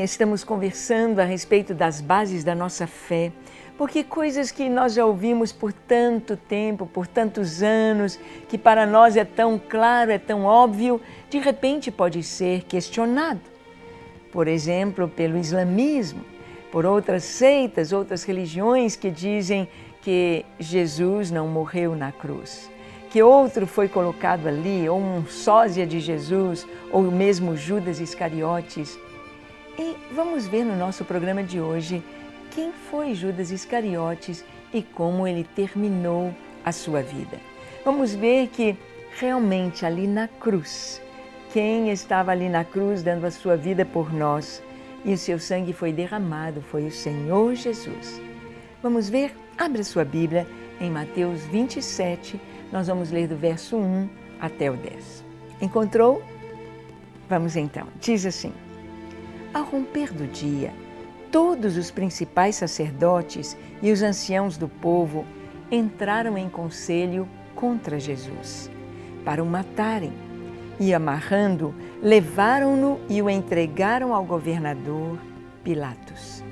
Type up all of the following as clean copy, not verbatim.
estamos conversando a respeito das bases da nossa fé, porque coisas que nós já ouvimos por tanto tempo, por tantos anos, que para nós é tão claro, é tão óbvio, de repente pode ser questionado. Por exemplo, pelo islamismo, por outras seitas, outras religiões que dizem que Jesus não morreu na cruz, que outro foi colocado ali, ou um sósia de Jesus, ou mesmo Judas Iscariotes. E vamos ver no nosso programa de hoje quem foi Judas Iscariotes e como ele terminou a sua vida. Vamos ver que realmente ali na cruz, quem estava ali na cruz dando a sua vida por nós e o seu sangue foi derramado foi o Senhor Jesus. Vamos ver? Abra sua Bíblia em Mateus 27, nós vamos ler do verso 1 até o 10. Encontrou? Vamos então. Diz assim: Ao romper do dia, todos os principais sacerdotes e os anciãos do povo entraram em conselho contra Jesus, para o matarem, e amarrando, levaram-no e o entregaram ao governador Pilatos.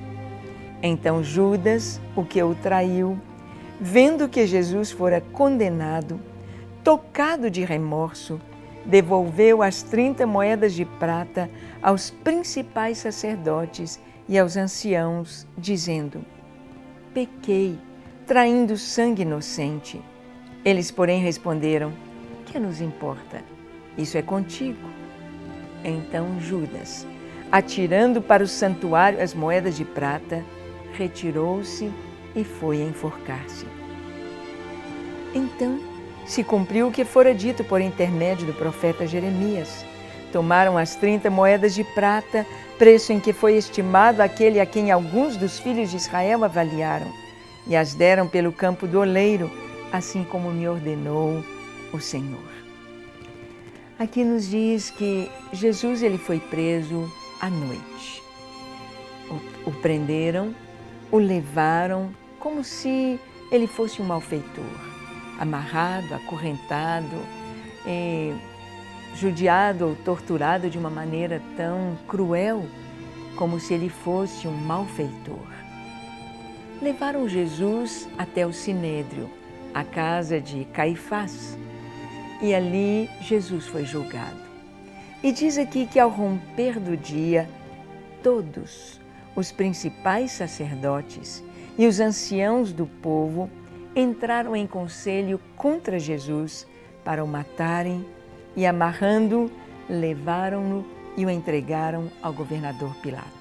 Então Judas, o que o traiu, vendo que Jesus fora condenado, tocado de remorso, devolveu as 30 moedas de prata aos principais sacerdotes e aos anciãos, dizendo: Pequei, traindo sangue inocente. Eles, porém, responderam: Que nos importa? Isso é contigo. Então Judas, atirando para o santuário as moedas de prata, retirou-se e foi enforcar-se. Então se cumpriu o que fora dito por intermédio do profeta Jeremias. Tomaram as 30 moedas de prata, preço em que foi estimado aquele a quem alguns dos filhos de Israel avaliaram, e as deram pelo campo do oleiro, assim como me ordenou o Senhor. Aqui nos diz que Jesus ele foi preso à noite. O prenderam, o levaram como se ele fosse um malfeitor, amarrado, acorrentado, judiado ou torturado de uma maneira tão cruel, como se ele fosse um malfeitor. Levaram Jesus até o Sinédrio, a casa de Caifás, e ali Jesus foi julgado. E diz aqui que ao romper do dia, todos os principais sacerdotes e os anciãos do povo entraram em conselho contra Jesus para o matarem e, amarrando-o, levaram-no e o entregaram ao governador Pilatos.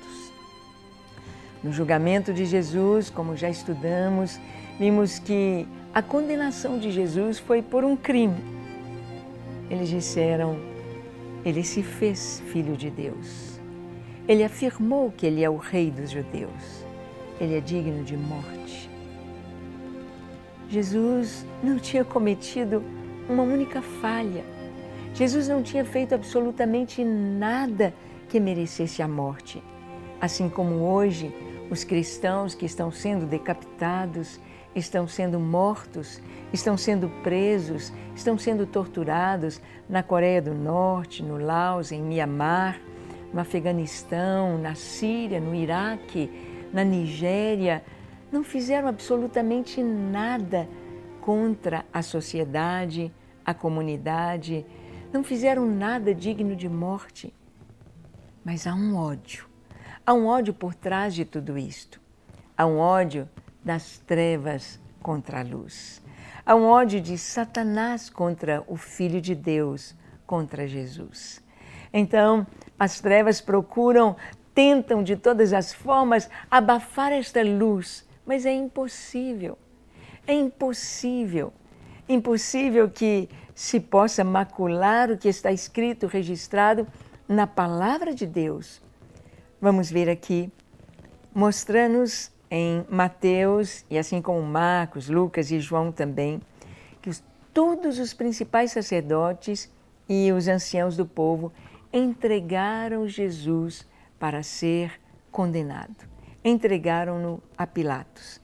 No julgamento de Jesus, como já estudamos, vimos que a condenação de Jesus foi por um crime. Eles disseram: ele se fez filho de Deus. Ele afirmou que ele é o rei dos judeus. Ele é digno de morte. Jesus não tinha cometido uma única falha. Jesus não tinha feito absolutamente nada que merecesse a morte. Assim como hoje, os cristãos que estão sendo decapitados, estão sendo mortos, estão sendo presos, estão sendo torturados na Coreia do Norte, no Laos, em Mianmar, no Afeganistão, na Síria, no Iraque, na Nigéria, não fizeram absolutamente nada contra a sociedade, a comunidade, não fizeram nada digno de morte. Mas há um ódio por trás de tudo isto. Há um ódio das trevas contra a luz. Há um ódio de Satanás contra o Filho de Deus, contra Jesus. Então, as trevas tentam de todas as formas abafar esta luz, mas é impossível. É impossível. Impossível que se possa macular o que está escrito, registrado na Palavra de Deus. Vamos ver aqui, mostrando-nos em Mateus, e assim como Marcos, Lucas e João também, que todos os principais sacerdotes e os anciãos do povo entregaram Jesus para ser condenado. Entregaram-no a Pilatos.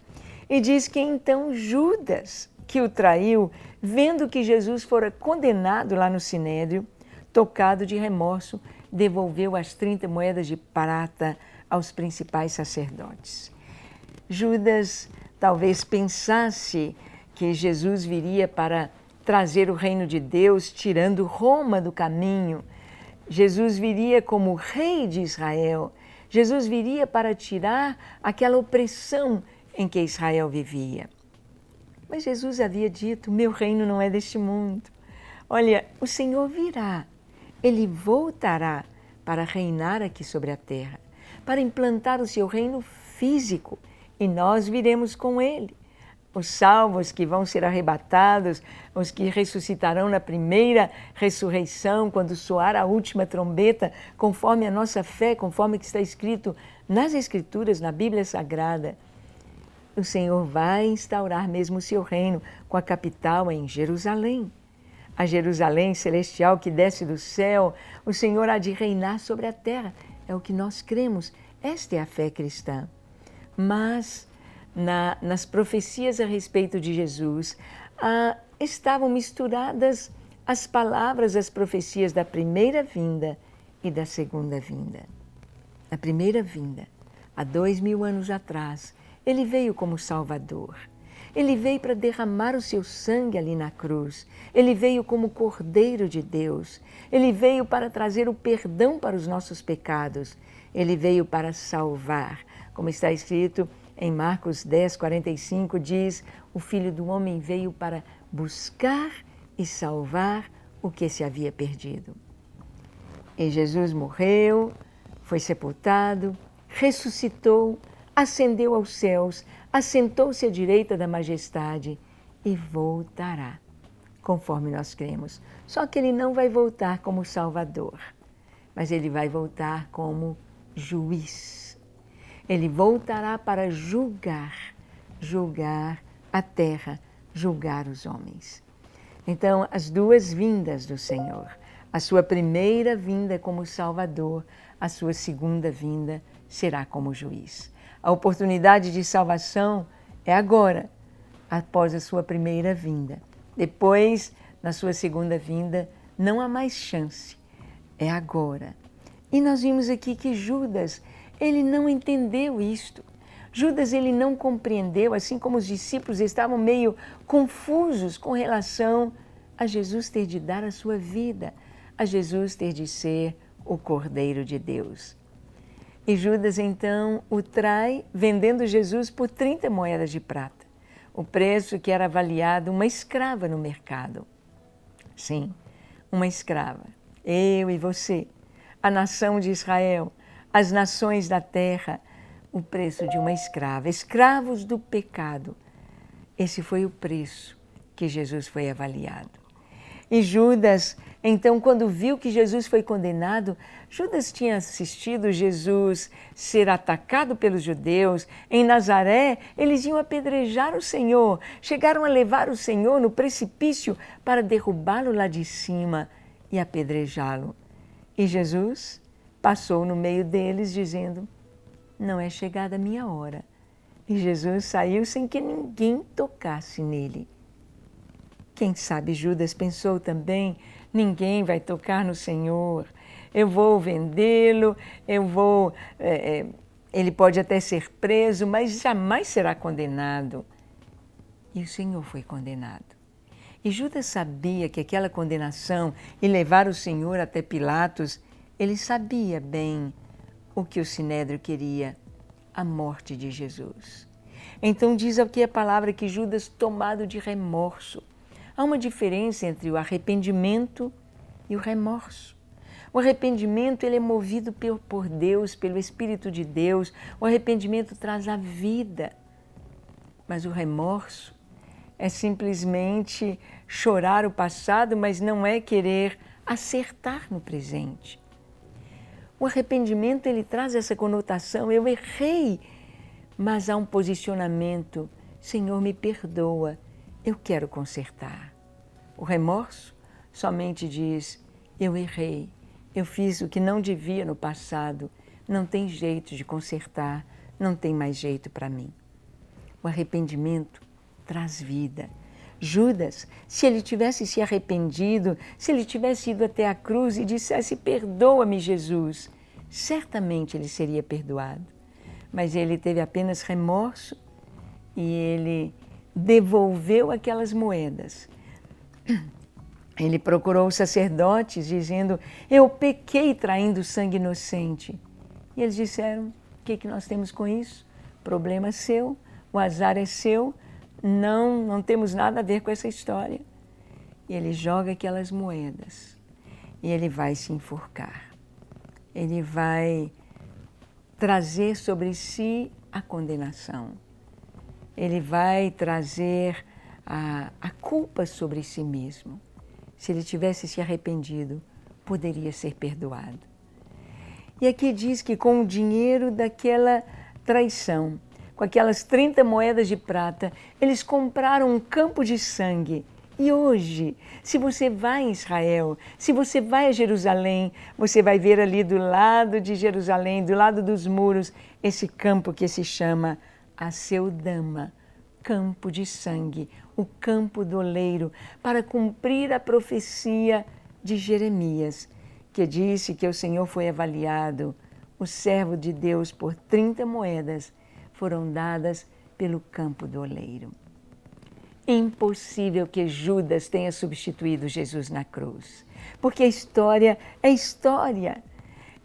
E diz que então Judas, que o traiu, vendo que Jesus fora condenado lá no Sinédrio, tocado de remorso, devolveu as 30 moedas de prata aos principais sacerdotes. Judas talvez pensasse que Jesus viria para trazer o reino de Deus, tirando Roma do caminho. Jesus viria como rei de Israel. Jesus viria para tirar aquela opressão em que Israel vivia. Mas Jesus havia dito: meu reino não é deste mundo. Olha, o Senhor virá, Ele voltará para reinar aqui sobre a terra, para implantar o seu reino físico, e nós viremos com Ele. Os salvos que vão ser arrebatados, os que ressuscitarão na primeira ressurreição, quando soar a última trombeta, conforme a nossa fé, conforme que está escrito nas Escrituras, na Bíblia Sagrada. O Senhor vai instaurar mesmo o seu reino, com a capital em Jerusalém. A Jerusalém celestial que desce do céu, o Senhor há de reinar sobre a terra. É o que nós cremos, esta é a fé cristã. Mas nas profecias a respeito de Jesus, estavam misturadas as palavras, as profecias da primeira vinda e da segunda vinda. Na primeira vinda, há 2000 anos atrás, Ele veio como Salvador. Ele veio para derramar o seu sangue ali na cruz. Ele veio como Cordeiro de Deus. Ele veio para trazer o perdão para os nossos pecados. Ele veio para salvar. Como está escrito em Marcos 10, 45, diz: o Filho do Homem veio para buscar e salvar o que se havia perdido. E Jesus morreu, foi sepultado, ressuscitou, ascendeu aos céus, assentou-se à direita da majestade e voltará, conforme nós cremos. Só que Ele não vai voltar como Salvador, mas Ele vai voltar como juiz. Ele voltará para julgar a terra, julgar os homens. Então, as duas vindas do Senhor, a sua primeira vinda como Salvador, a sua segunda vinda será como juiz. A oportunidade de salvação é agora, após a sua primeira vinda. Depois, na sua segunda vinda, não há mais chance. É agora. E nós vimos aqui que Judas, ele não entendeu isto. Judas, ele não compreendeu, assim como os discípulos estavam meio confusos com relação a Jesus ter de dar a sua vida, a Jesus ter de ser o Cordeiro de Deus. E Judas, então, o trai, vendendo Jesus por 30 moedas de prata, o preço que era avaliado uma escrava no mercado. Sim, uma escrava. Eu e você, a nação de Israel, as nações da terra, o preço de uma escrava, escravos do pecado. Esse foi o preço que Jesus foi avaliado. E Judas, então, quando viu que Jesus foi condenado, Judas tinha assistido Jesus ser atacado pelos judeus. Em Nazaré, eles iam apedrejar o Senhor, chegaram a levar o Senhor no precipício para derrubá-lo lá de cima e apedrejá-lo. E Jesus passou no meio deles dizendo: não é chegada a minha hora. E Jesus saiu sem que ninguém tocasse nele. Quem sabe Judas pensou também: ninguém vai tocar no Senhor, eu vou vendê-lo, ele pode até ser preso, mas jamais será condenado. E o Senhor foi condenado. E Judas sabia que aquela condenação e levar o Senhor até Pilatos, ele sabia bem o que o Sinédrio queria, a morte de Jesus. Então diz aqui a palavra que Judas, tomado de remorso. Há uma diferença entre o arrependimento e o remorso. O arrependimento, ele é movido por Deus, pelo Espírito de Deus. O arrependimento traz a vida. Mas o remorso é simplesmente chorar o passado, mas não é querer acertar no presente. O arrependimento, ele traz essa conotação: eu errei, mas há um posicionamento: Senhor, me perdoa, eu quero consertar. O remorso somente diz: eu errei, eu fiz o que não devia no passado, não tem jeito de consertar, não tem mais jeito para mim. O arrependimento traz vida. Judas, se ele tivesse se arrependido, se ele tivesse ido até a cruz e dissesse: perdoa-me, Jesus, certamente ele seria perdoado. Mas ele teve apenas remorso e ele devolveu aquelas moedas. Ele procurou os sacerdotes dizendo, eu pequei traindo sangue inocente. E eles disseram, o que nós temos com isso? Problema seu, o azar é seu, não temos nada a ver com essa história. E ele joga aquelas moedas e ele vai se enforcar. Ele vai trazer sobre si a condenação. Ele vai trazer a culpa sobre si mesmo. Se ele tivesse se arrependido, poderia ser perdoado. E aqui diz que com o dinheiro daquela traição, com aquelas 30 moedas de prata, eles compraram um campo de sangue. E hoje, se você vai em Israel, se você vai a Jerusalém, você vai ver ali do lado de Jerusalém, do lado dos muros, esse campo que se chama Aceldama, campo de sangue, o campo do oleiro, para cumprir a profecia de Jeremias, que disse que o Senhor foi avaliado, o servo de Deus, por 30 moedas, foram dadas pelo campo do oleiro. Impossível que Judas tenha substituído Jesus na cruz, porque a história é história.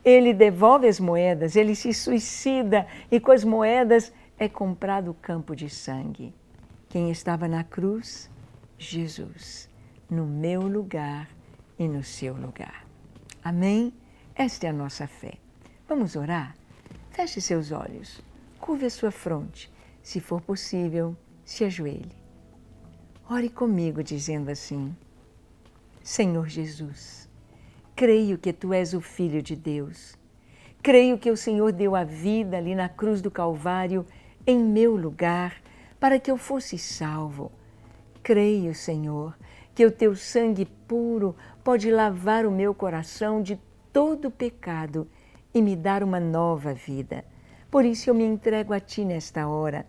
Ele devolve as moedas, ele se suicida e com as moedas é comprado o campo de sangue. Quem estava na cruz? Jesus, no meu lugar e no seu lugar. Amém? Esta é a nossa fé. Vamos orar? Feche seus olhos, curve a sua fronte. Se for possível, se ajoelhe. Ore comigo dizendo assim, Senhor Jesus, creio que Tu és o Filho de Deus. Creio que o Senhor deu a vida ali na cruz do Calvário em meu lugar para que eu fosse salvo. Creio, Senhor, que o Teu sangue puro pode lavar o meu coração de todo pecado e me dar uma nova vida. Por isso eu me entrego a Ti nesta hora.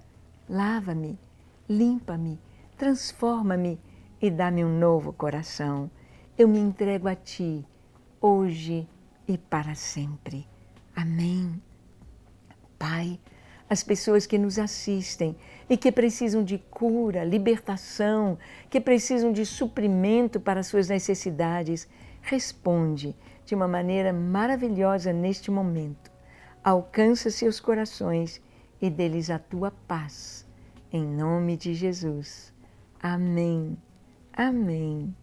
Lava-me, limpa-me, transforma-me e dá-me um novo coração. Eu me entrego a Ti, hoje e para sempre. Amém. Pai, as pessoas que nos assistem e que precisam de cura, libertação, que precisam de suprimento para suas necessidades, responde de uma maneira maravilhosa neste momento. Alcança seus corações e dê-lhes a Tua paz. Em nome de Jesus. Amém. Amém.